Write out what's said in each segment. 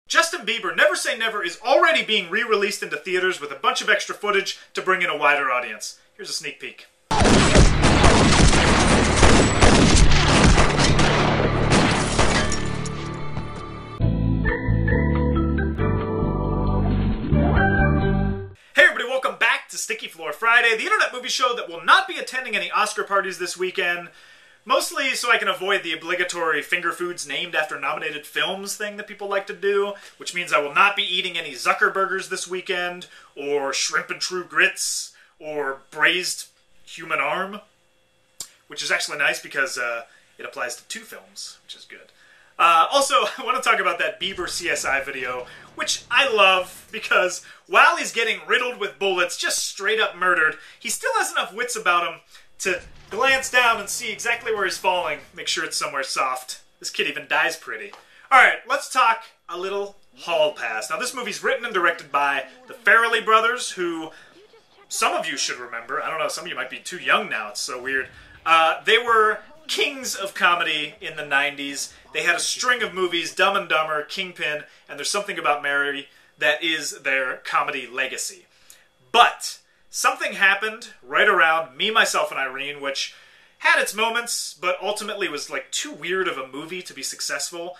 Justin Bieber, Never Say Never, is already being re-released into theaters with a bunch of extra footage to bring in a wider audience. Here's a sneak peek. Welcome back to Sticky Floor Friday, the internet movie show that will not be attending any Oscar parties this weekend, mostly so I can avoid the obligatory finger foods named after nominated films thing that people like to do, which means I will not be eating any Zuckerburgers this weekend, or shrimp and true grits, or braised human arm, which is actually nice because it applies to 2 films, which is good. Also, I want to talk about that Bieber CSI video, which I love because while he's getting riddled with bullets, just straight up murdered, he still has enough wits about him to glance down and see exactly where he's falling, make sure it's somewhere soft. This kid even dies pretty. Alright, let's talk a little Hall Pass. Now, this movie's written and directed by the Farrelly Brothers, who some of you should remember. I don't know, some of you might be too young now, it's so weird. They were kings of comedy in the 90s. They had a string of movies, Dumb and Dumber, Kingpin, and There's Something About Mary, that is their comedy legacy. But something happened right around Me, Myself, and Irene, which had its moments, but ultimately was like too weird of a movie to be successful.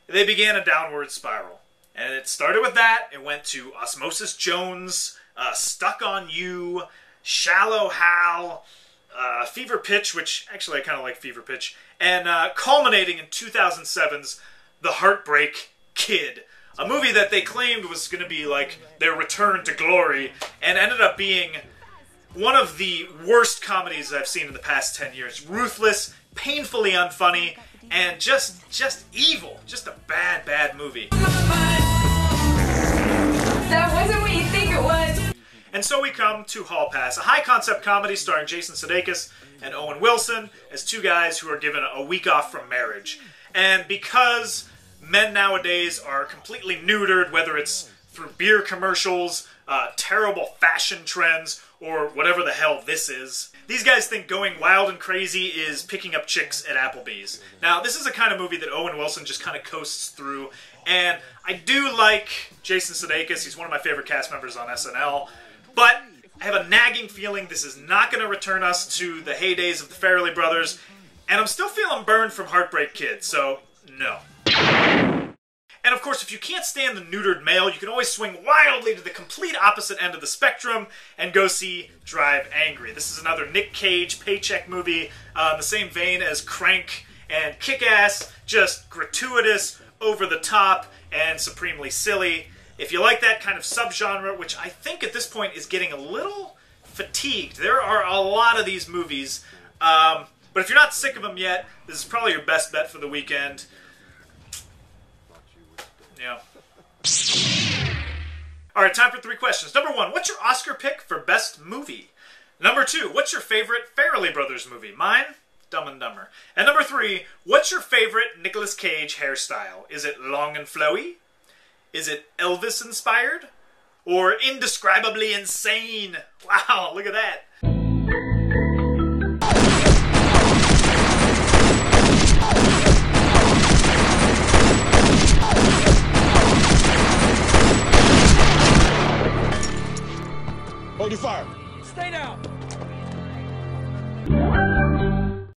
They began a downward spiral. And it started with that, it went to Osmosis Jones, Stuck on You, Shallow Hal, Fever Pitch, which actually I kind of like Fever Pitch, and culminating in 2007's The Heartbreak Kid, a movie that they claimed was going to be like their return to glory, and ended up being one of the worst comedies I've seen in the past 10 years. Ruthless, painfully unfunny, and just evil. Just a bad, bad movie. That wasn't what you think it was. And so we come to Hall Pass, a high-concept comedy starring Jason Sudeikis and Owen Wilson as 2 guys who are given a week off from marriage. And because men nowadays are completely neutered, whether it's through beer commercials, terrible fashion trends, or whatever the hell this is, these guys think going wild and crazy is picking up chicks at Applebee's. Now, this is a kind of movie that Owen Wilson just kind of coasts through, and I do like Jason Sudeikis. He's one of my favorite cast members on SNL. But I have a nagging feeling this is not going to return us to the heydays of the Farrelly Brothers, and I'm still feeling burned from Heartbreak Kid, so no. And of course, if you can't stand the neutered male, you can always swing wildly to the complete opposite end of the spectrum and go see Drive Angry. This is another Nick Cage paycheck movie in the same vein as Crank and Kick-Ass, just gratuitous, over the top, and supremely silly. If you like that kind of subgenre, which I think at this point is getting a little fatigued, there are a lot of these movies, but if you're not sick of them yet, this is probably your best bet for the weekend. Yeah. Alright, time for 3 questions. Number 1, what's your Oscar pick for Best Movie? Number 2, what's your favorite Farrelly Brothers movie? Mine? Dumb and Dumber. And number 3, what's your favorite Nicolas Cage hairstyle? Is it long and flowy? Is it Elvis-inspired? Or indescribably insane? Wow, look at that.